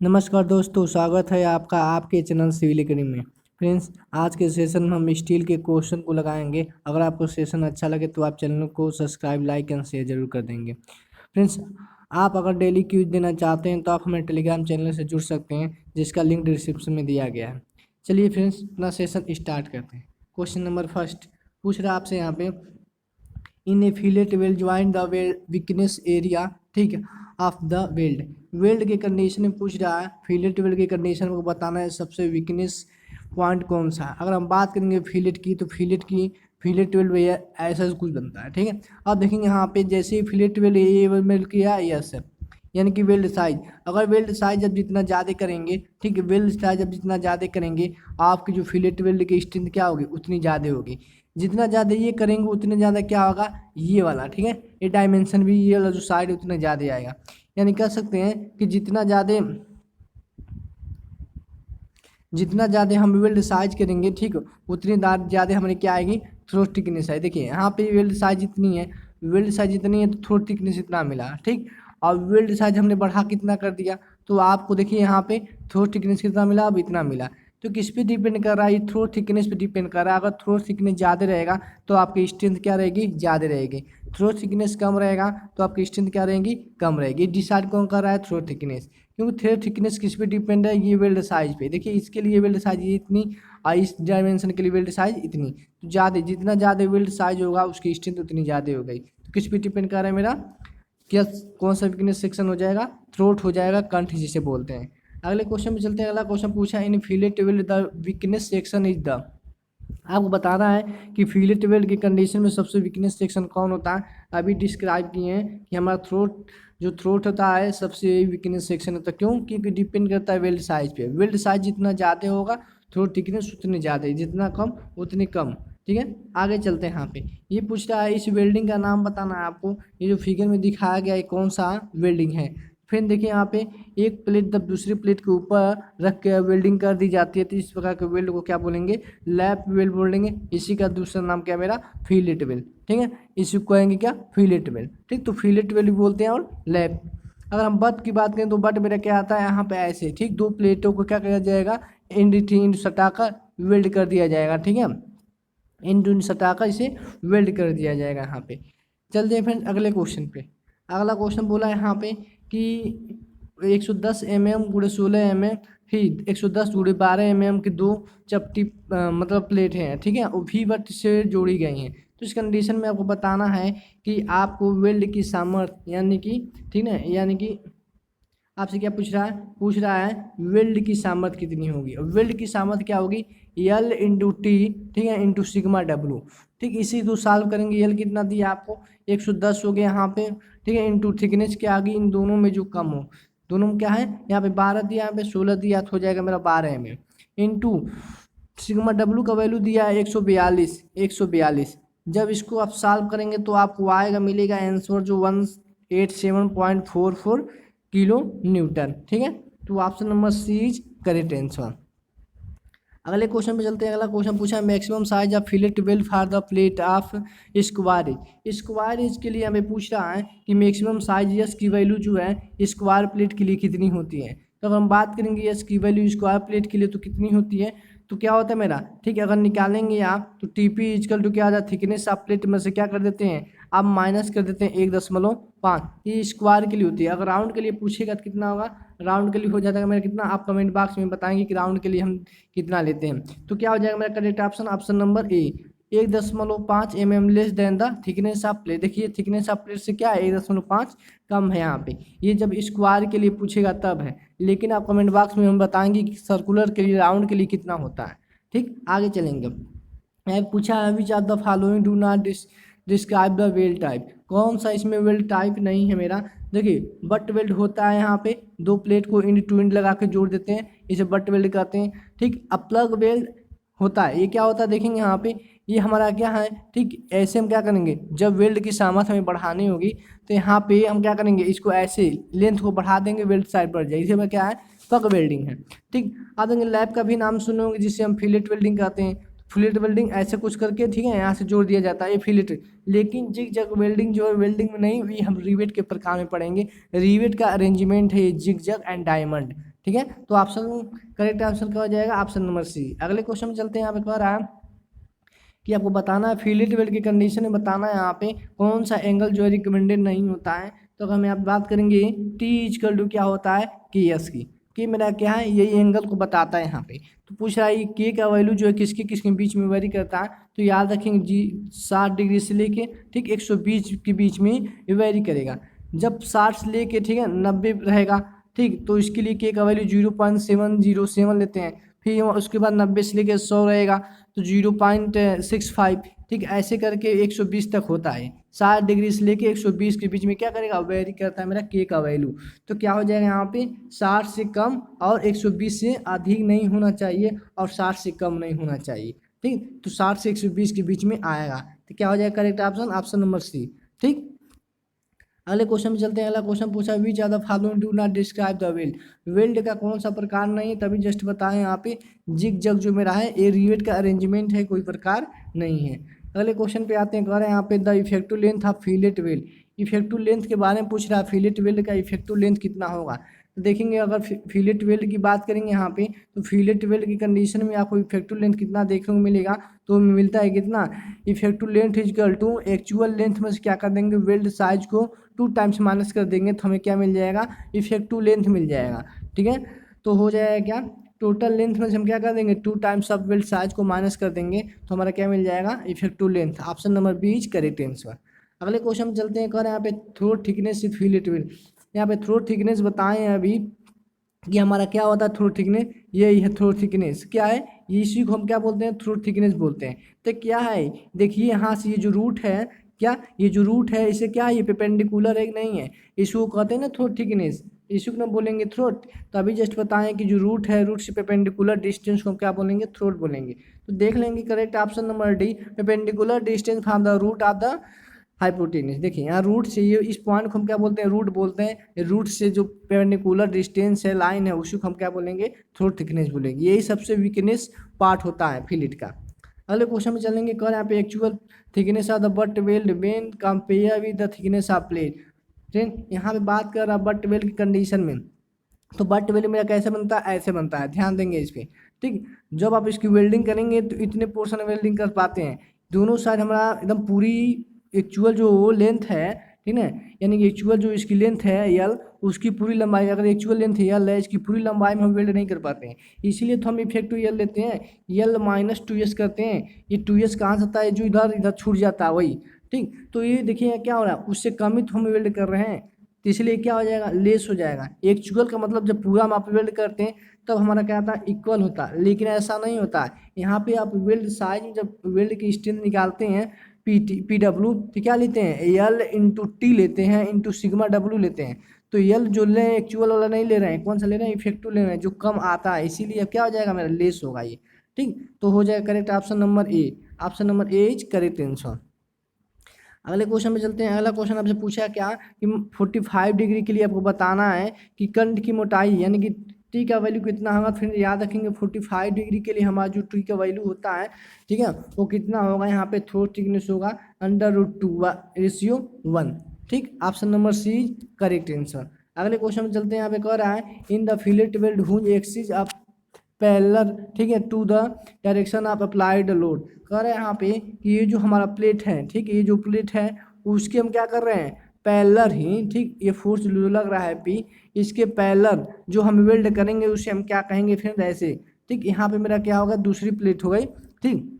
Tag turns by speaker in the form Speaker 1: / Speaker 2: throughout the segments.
Speaker 1: नमस्कार दोस्तों, स्वागत है आपका आपके चैनल सिविल एकेडमी में। फ्रेंड्स, आज के सेशन में हम स्टील के क्वेश्चन को लगाएंगे। अगर आपको सेशन अच्छा लगे तो आप चैनल को सब्सक्राइब, लाइक एंड शेयर जरूर कर देंगे। फ्रेंड्स, आप अगर डेली क्विज देना चाहते हैं तो आप हमारे टेलीग्राम चैनल से जुड़ सकते हैं, जिसका लिंक डिस्क्रिप्शन में दिया गया है। चलिए फ्रेंड्स, अपना सेशन स्टार्ट करते हैं। क्वेश्चन नंबर फर्स्ट पूछ रहा है आपसे यहाँ पे, in a fillet will join the weakness area, ठीक है, ऑफ द वेल्ड। वेल्ड के कंडीशन में पूछ रहा है, फिलेट वेल्ड के कंडीशन को बताना है सबसे वीकनेस पॉइंट कौन सा है। अगर हम बात करेंगे फिलेट की, तो फिलेट वेल्ड भैया ऐसा कुछ बनता है, ठीक है। अब देखेंगे यहाँ पे, जैसे ही फिलेट वेल्ड ये मेल किया यस है, यानी कि वेल्ड साइज। अगर वेल्ड साइज जब जितना ज़्यादा करेंगे, ठीक है, वेल्ड साइज जब जितना ज़्यादा करेंगे, आपकी जो फिलेट वेल्ड की स्ट्रेंथ क्या होगी, उतनी ज़्यादा होगी। जितना ज़्यादा ये करेंगे उतने ज़्यादा क्या होगा, ये वाला, ठीक है, ये डायमेंशन भी, ये वाला जो साइड उतना ज़्यादा आएगा। यानी कह सकते हैं कि जितना ज़्यादा हम वेल्ड साइज करेंगे, ठीक, उतनी ज़्यादा हमारे क्या आएगी, थ्रोट थिकनेस है। देखिए यहाँ पे वेल्ड साइज इतनी है, वेल्ड साइज इतनी है तो थ्रोट थिकनेस इतना मिला, ठीक। और वेल्ड साइज हमने बढ़ा कितना कर दिया, तो आपको देखिए यहाँ पे थ्रोट थिकनेस कितना मिला, अब इतना मिला। तो किस पे डिपेंड कर रहा है, ये थ्रोट थिकनेस पे डिपेंड कर रहा है। अगर थ्रोट थिकनेस ज़्यादा रहेगा तो आपकी स्ट्रेंथ क्या रहेगी, ज़्यादा रहेगी। थ्रोट थिकनेस कम रहेगा तो आपकी स्ट्रेंथ क्या रहेगी, कम रहेगी। डिसाइड कौन कर रहा है, थ्रोट थिकनेस। क्योंकि थ्रोट थिकनेस किस पे डिपेंड है, ये वेल्ड साइज पे। देखिए इसके लिए वेल्ड साइज इतनी और इस डायमेंशन के लिए वेल्ड साइज इतनी, तो ज़्यादा, जितना ज़्यादा वेल्ड साइज होगा उसकी स्ट्रेंथ उतनी ज़्यादा हो गई। तो किस पे डिपेंड कर रहा है मेरा, क्या कौन सा वीकनेस सेक्शन हो जाएगा, थ्रोट हो जाएगा, कंठ जिसे बोलते हैं। अगले क्वेश्चन में चलते हैं। अगला क्वेश्चन पूछा, in fillet weld the weakness section is the. आपको बताना है कि फिलेट वेल्ड की कंडीशन में सबसे वीकनेस सेक्शन कौन होता है। अभी डिस्क्राइब किए हैं कि हमारा थ्रोट होता है सबसे वीकनेस सेक्शन होता है। क्यों, क्योंकि डिपेंड करता है वेल्ड साइज पे। वेल्ड साइज जितना ज़्यादा होगा थ्रोट थिकनेस उतनी ज़्यादा, जितना कम उतनी कम, ठीक है। आगे चलते हैं। यहाँ पे ये पूछ रहा है, इस वेल्डिंग का नाम बताना है आपको। ये जो फिगर में दिखाया गया है कौन सा वेल्डिंग है। फिर देखिए यहाँ पे, एक प्लेट जब दूसरी प्लेट के ऊपर रख के वेल्डिंग कर दी जाती है तो इस प्रकार के वेल्ड को क्या बोलेंगे, लैप वेल्ड बोलेंगे। इसी का दूसरा नाम क्या है मेरा, फिलेट वेल्ड, ठीक है। इसी को कहेंगे क्या, फिलेट वेल्ड, ठीक। तो फिलेट वेल्ड भी बोलते हैं और लैप। अगर हम बट की बात करें तो बट मेरा क्या आता है यहाँ पे, ऐसे, ठीक, दो प्लेटों को क्या किया जाएगा, इंड सटाकर वेल्ड कर दिया जाएगा, ठीक है। इंड सटाकर इसे वेल्ड कर दिया जाएगा यहाँ पे। चलते हैं फ्रेंड अगले क्वेश्चन पे। अगला क्वेश्चन बोला है यहाँ पे कि 110 mm गुणे 16 mm, फिर 110 गुणे 12 mm की दो चपटी मतलब प्लेट हैं, ठीक है, वो भी बट से जोड़ी गई हैं। तो इस कंडीशन में आपको बताना है कि आपको वेल्ड की सामर्थ्य, यानी कि, ठीक है, यानी कि आपसे क्या पूछ रहा है वेल्ड की सामर्थ्य कितनी होगी। और वेल्ड की सामर्थ्य क्या होगी, L इंटू टी, ठीक है, इंटू सिग्मा W, ठीक। इसी को सॉल्व करेंगे। L कितना दिया आपको, 110 हो गया यहाँ पे, ठीक है, इंटू थिकनेस क्या आ गई, इन दोनों में जो कम हो, दोनों में क्या है, यहाँ पे 12 दिया, यहाँ पे 16 दिया, तो हो जाएगा मेरा 12 mm, इंटू सिग्मा W का वैल्यू दिया है 142। जब इसको आप सॉल्व करेंगे तो आपको आएगा, मिलेगा आंसर जो 187.44 किलो न्यूटन, ठीक है। तो option number C is correct answer. अगले क्वेश्चन पे चलते हैं। अगला क्वेश्चन पूछा है, maximum size of fillet weld for the plate of square edge. Square edge के लिए हमें पूछ रहा है कि मैक्सिमम साइज यस की वैल्यू जो है स्क्वायर प्लेट के लिए कितनी होती है। तो अगर हम बात करेंगे यस की वैल्यू स्क्वायर प्लेट के लिए तो कितनी होती है, तो क्या होता है मेरा, ठीक है, अगर निकालेंगे आप तो टीपी इजकल टू क्या आ जाता है, थिकनेस ऑफ प्लेट में से क्या कर देते हैं, आप माइनस कर देते हैं 1.5। ये स्क्वायर के लिए होती है। अगर राउंड के लिए पूछेगा तो कितना होगा, राउंड के लिए हो जाता है मेरा कितना, आप कमेंट बॉक्स में बताएंगे कि राउंड के लिए हम कितना लेते हैं। तो क्या हो जाएगा मेरा correct option, option number A, 1.5 mm less than the thickness of plate. देखिए थिकनेस ऑफ प्लेट से क्या है, 1.5 कम है यहाँ पे। ये जब स्क्वायर के लिए पूछेगा तब है, लेकिन आप कमेंट बॉक्स में हम बताएंगे कि सर्कुलर के लिए, राउंड के लिए कितना होता है, ठीक। आगे चलेंगे। मैं पूछा है, which of the following do not describe the weld type. कौन सा इसमें वेल्ड टाइप नहीं है मेरा। देखिए बट वेल्ड होता है, यहाँ पे दो प्लेट को इंड टू इंड लगा के जोड़ देते हैं, इसे बट वेल्ड कहते हैं, ठीक। अब प्लग वेल्ड होता है, ये क्या होता है देखेंगे यहाँ पे, ये हमारा क्या है, ठीक। ऐसे हम क्या करेंगे, जब वेल्ड की सामर्थ्य हमें बढ़ानी होगी तो यहाँ पे हम क्या करेंगे, इसको ऐसे लेंथ को बढ़ा देंगे, वेल्ड साइड बढ़ जाएगी, इसे में क्या है, पग वेल्डिंग है, ठीक। आप देंगे लैब का भी नाम सुने होंगे जिसे हम फिलेट वेल्डिंग कहते हैं। फिलेट वेल्डिंग ऐसे कुछ करके, ठीक है, यहाँ से जोड़ दिया जाता है, ये फिलेट। लेकिन जिग जग वेल्डिंग जो है, वेल्डिंग में नहीं, ये हम रिवेट के प्रकार में पढ़ेंगे। रिवेट का अरेंजमेंट है जिग जग एंड डायमंड, ठीक है, तो ऑप्शन करेक्ट आंसर क्या हो जाएगा, ऑप्शन नंबर सी। अगले क्वेश्चन में चलते हैं, यहाँ पे कह रहा है कि आपको बताना है फिलेट वेल्ड की कंडीशन में बताना है यहाँ पे कौन सा एंगल जो है रिकमेंडेड नहीं होता है। तो अगर हम यहाँ पे बात करेंगे टी इक्वल टू क्या होता है के एस की, कि मेरा क्या है यही एंगल को बताता है यहाँ पे। तो पूछ रहा है के का वैल्यू जो है किसके किसके बीच में वेरी करता है, तो याद रखेंगे जी 60 डिग्री से लेके ठीक 120 के बीच में ये वेरी करेगा। जब 60 से लेके ठीक है 90 रहेगा ठीक, तो इसके लिए के का वैल्यू 0.707 लेते हैं। फिर उसके बाद 90 से लेके 100 रहेगा तो 0.65 ठीक, ऐसे करके 120 तक होता है। 60 डिग्री से लेके 120 के बीच में क्या करेगा वेरी करता है मेरा के का वैल्यू। तो क्या हो जाएगा यहाँ पे 60 से कम और 120 से अधिक नहीं होना चाहिए और 60 से कम नहीं होना चाहिए ठीक। तो 60 से 120 के बीच में आएगा, तो क्या हो जाएगा correct option, option number C ठीक। अगले क्वेश्चन में चलते हैं। अगला क्वेश्चन पूछा which are the following do not describe the weld. Weld का कौन सा प्रकार नहीं है, तभी जस्ट बताएं यहाँ पे जिग जग जो मेरा है ये रिवेट का अरेंजमेंट है, कोई प्रकार नहीं है। अगले क्वेश्चन पे आते हैं, कह रहे हैं यहाँ पे the effective length of fillet weld. Effective length के बारे में पूछ रहा है, फिलेट वेल्ड का इफेक्टिव लेंथ कितना होगा। तो देखेंगे अगर फिलेट वेल्ड की बात करेंगे यहाँ पे, तो फिलेट वेल्ड की कंडीशन में आपको इफेक्टिव लेंथ कितना देखने को मिलेगा, तो मिलता है कितना, effective length equal to actual length में से क्या कर देंगे वेल्ड साइज को 2 टाइम्स माइनस कर देंगे तो हमें क्या मिल जाएगा, इफेक्टिव लेंथ मिल जाएगा ठीक है। तो हो जाएगा क्या, टोटल लेंथ में से हम क्या कर देंगे 2 टाइम्स ऑफ वेल्ड साइज को माइनस कर देंगे तो हमारा क्या मिल जाएगा, effective length. Option number B is correct answer. अगले क्वेश्चन में चलते हैं, कह रहे हैं यहाँ पे throat thickness with fillet weld. यहाँ पे थ्रोट थिकनेस बताएं अभी कि हमारा क्या होता है थ्रोट थिकनेस, यही है थ्रोट थिकनेस क्या है, इसी को हम क्या बोलते हैं थ्रोट थिकनेस बोलते हैं। तो क्या है देखिए यहाँ से ये जो रूट है, क्या ये जो रूट है इसे क्या है ये परपेंडिकुलर है कि नहीं है, इसको कहते हैं ना थ्रोट थिकनेस, इसी को ना बोलेंगे थ्रोट। तो अभी जस्ट बताएं कि जो रूट है रूट से परपेंडिकुलर डिस्टेंस को हम क्या बोलेंगे, थ्रोट बोलेंगे। तो देख लेंगे correct option number D, perpendicular distance from the root of the hypotenuse. देखिए यहाँ रूट से ये इस पॉइंट को हम क्या बोलते हैं, रूट बोलते हैं। रूट से जो परपेंडिकुलर डिस्टेंस है लाइन है उसी को हम क्या बोलेंगे, थ्रोट थिकनेस बोलेंगे। यही सबसे वीकनेस पार्ट होता है फिलेट का। अगले क्वेश्चन में चलेंगे, कर यहाँ पे actual thickness of the butt weld when compare with the thickness of plate. ठीक, यहाँ पे बात कर रहा बट वेल्ड की कंडीशन में, तो बट वेल्ड मेरा कैसे बनता है, ऐसे बनता है, ध्यान देंगे इस पे ठीक। जब आप इसकी वेल्डिंग करेंगे तो इतने पोर्शन वेल्डिंग कर पाते हैं, दोनों साइड हमारा एकदम पूरी एक्चुअल जो लेंथ है ठीक है, यानी कि एक्चुअल जो इसकी लेंथ है यल, उसकी पूरी लंबाई, अगर एक्चुअल लेंथ यल है इसकी पूरी लंबाई में हम वेल्ड नहीं कर पाते हैं, इसीलिए तो हम इफेक्टिव यल लेते हैं, यल माइनस 2s करते हैं। ये 2s कहाँ से आता है, जो इधर इधर छूट जाता है वही ठीक। तो ये देखिए क्या हो रहा है, उससे कम ही तो हम वेल्ड कर रहे हैं, तो इसलिए क्या हो जाएगा, लेस हो जाएगा। एक्चुअल का मतलब जब पूरा हम आप वेल्ड करते हैं तब हमारा क्या आता है, इक्वल होता है, लेकिन ऐसा नहीं होता है। यहाँ पे आप वेल्ड साइज में जब वेल्ड की स्ट्रेंथ निकालते हैं PW तो क्या लेते हैं, यल इंटू टी लेते हैं इंटू सिग्मा W लेते हैं। तो यल जो ले एक्चुअल वाला नहीं ले रहे हैं, कौन सा ले रहे हैं, इफेक्टिव ले रहे हैं जो कम आता है, इसीलिए क्या हो जाएगा मेरा लेस होगा ये ठीक। तो हो जाएगा correct option number A, option number A is correct answer. अगले क्वेश्चन में चलते हैं। अगला क्वेश्चन आपसे पूछा क्या कि 45 डिग्री के लिए आपको बताना है कि कंठ की मोटाई यानी कि टी का वैल्यू कितना होगा। फिर याद रखेंगे 45 डिग्री के लिए हमारा जो टी का वैल्यू होता है ठीक है वो कितना होगा, यहाँ पे थ्रोट थिकनेस होगा √2/1 ठीक। Option number C correct answer. अगले क्वेश्चन में चलते हैं, यहाँ पे कह रहा है in the fillet weld whose axis of parallel ठीक है to the direction of applied load. कह रहे हैं यहाँ पे कि ये जो हमारा प्लेट है ठीक, ये जो प्लेट है उसके हम क्या कर रहे हैं, पैरेलल ही ठीक, ये फोर्स जो लग रहा है पी, इसके पैरेलल जो हम वेल्ड करेंगे उसे हम क्या कहेंगे फिर ऐसे ठीक। यहाँ पे मेरा क्या होगा, दूसरी प्लेट हो गई ठीक,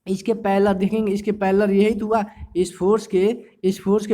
Speaker 1: इसके पैरेलल देखेंगे, इसके पैरेलल यही तो हुआ, इस फोर्स के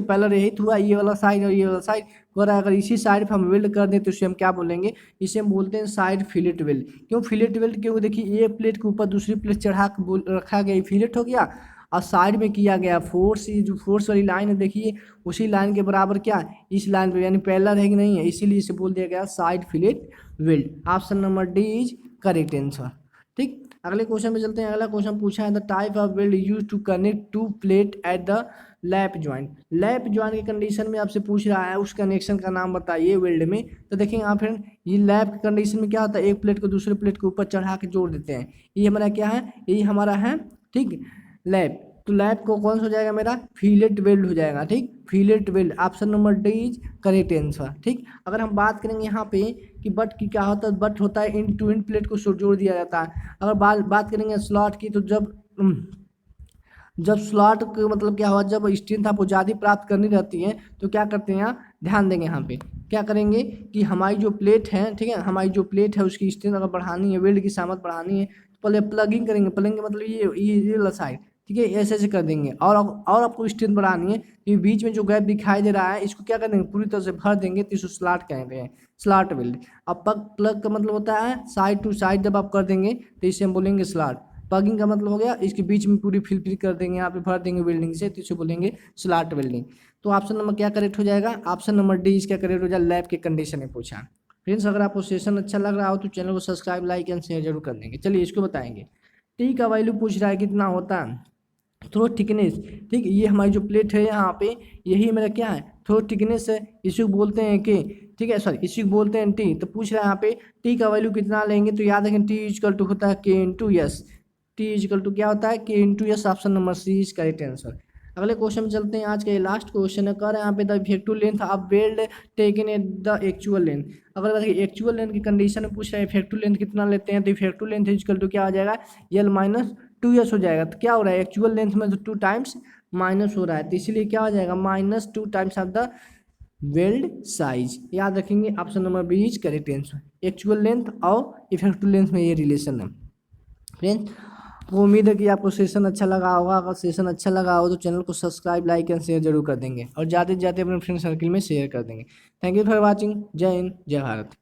Speaker 1: पैरेलल यही तो हुआ, ये वाला साइड और ये वाला साइड। और अगर इसी साइड पर हम वेल्ड कर दें तो इसे हम क्या बोलेंगे, इसे हम बोलते हैं साइड फिलेट वेल्ड। क्यों फिलेट वेल्ड, क्योंकि देखिए एक प्लेट के ऊपर दूसरी प्लेट चढ़ा के रखा गया, फिलेट हो गया, और साइड में किया गया फोर्स, ये जो फोर्स वाली लाइन है देखिए उसी लाइन के बराबर क्या इस लाइन पे यानी पैरेलल है कि नहीं है, इसीलिए इसे बोल दिया गया side fillet weld. Option number D is correct answer ठीक। अगले क्वेश्चन में चलते हैं। अगला क्वेश्चन पूछा है the type of weld use to connect to plate at the lap joint. Lap joint की कंडीशन में आपसे पूछ रहा है उस कनेक्शन का नाम बताइए वेल्ड में। तो देखेंगे आप फ्रेंड, ये लैप की कंडीशन में क्या होता है, एक प्लेट को दूसरे प्लेट के ऊपर चढ़ा के जोड़ देते हैं, ये हमारा क्या है, यही हमारा है ठीक लैप। तो लैप को कौन सा हो जाएगा मेरा, फिलेट वेल्ड हो जाएगा ठीक, fillet weld, option number D is correct answer. ठीक, अगर हम बात करेंगे यहाँ पे कि बट की क्या होता है, बट होता है इन टू इन प्लेट को जोड़ दिया जाता है। अगर बात करेंगे स्लॉट की, तो जब स्लॉट का मतलब क्या हुआ, जब स्ट्रेंथ आपको ज़्यादा प्राप्त करनी रहती है तो क्या करते हैं, यहाँ ध्यान देंगे, यहाँ पे क्या करेंगे कि हमारी जो प्लेट है, ठीक है, हमारी जो प्लेट है उसकी स्ट्रेंथ अगर बढ़ानी है, वेल्ड की सामर्थ्य बढ़ानी है, तो पहले प्लगिंग करेंगे। प्लगिंग मतलब ये वाला साइड, ठीक है, ऐसे ऐसे कर देंगे। और आपको स्ट्रेंथ बढ़ानी है कि बीच में जो गैप दिखाई दे रहा है इसको क्या कर देंगे, पूरी तरह से भर देंगे, तो इसको स्लॉट कहते हैं, स्लॉट वेल्ड। अब प्लग का मतलब होता है साइड टू साइड, जब आप कर देंगे तो इसे हम बोलेंगे स्लॉट। प्लगिंग का मतलब हो गया इसके बीच में पूरी फिल कर देंगे, यहाँ पे भर देंगे वेल्डिंग से, तो इसे बोलेंगे स्लॉट वेल्डिंग। तो ऑप्शन नंबर क्या करेक्ट हो जाएगा, ऑप्शन नंबर डी इसका करेक्ट हो जाएगा, लैब के कंडीशन में पूछा। फ्रेंड्स, अगर आपको सेशन अच्छा लग रहा हो तो चैनल को सब्सक्राइब, लाइक एंड शेयर जरूर कर देंगे। चलिए इसको बताएंगे। टी का वैल्यू पूछ रहा है कितना होता है, थ्रोट थिकनेस। ठीक, ये हमारी जो प्लेट है यहाँ पे, यही मेरा क्या है, थ्रोट थिकनेस है, इसी को बोलते हैं कि, ठीक है, सॉरी, इसी को बोलते हैं टी। तो पूछ रहा है यहाँ पे टी का वैल्यू कितना लेंगे, तो याद रखें टी इक्वल टू होता है K into S. T equal to क्या होता है, K into S. Option number C is correct answer. अगले क्वेश्चन में चलते हैं, आज का ये लास्ट क्वेश्चन है। कर यहाँ पे the effective length of weld taken at the actual length. अगर देखिए एक्चुअल लेंथ की कंडीशन में पूछ रहे हैं इफेक्टिव लेंथ कितना लेते हैं, तो इफेक्टिव लेंथ इक्वल टू क्या हो जाएगा, एल माइनस 2s हो जाएगा। तो क्या हो रहा है, एक्चुअल लेंथ में तो 2 टाइम्स माइनस हो रहा है, तो इसीलिए क्या हो जाएगा, -2 times of the weld size. याद रखेंगे option number B is correct answer. Actual length और इफेक्टिव लेंथ में ये रिलेशन है। फ्रेंड्स, वो उम्मीद है कि आपको सेशन अच्छा लगा होगा। अगर सेशन अच्छा लगा हो तो चैनल को सब्सक्राइब, लाइक एंड शेयर जरूर कर देंगे, और ज़्यादा से ज़्यादा अपने फ्रेंड सर्किल में शेयर कर देंगे। Thank you for watching. जय हिंद, जय भारत।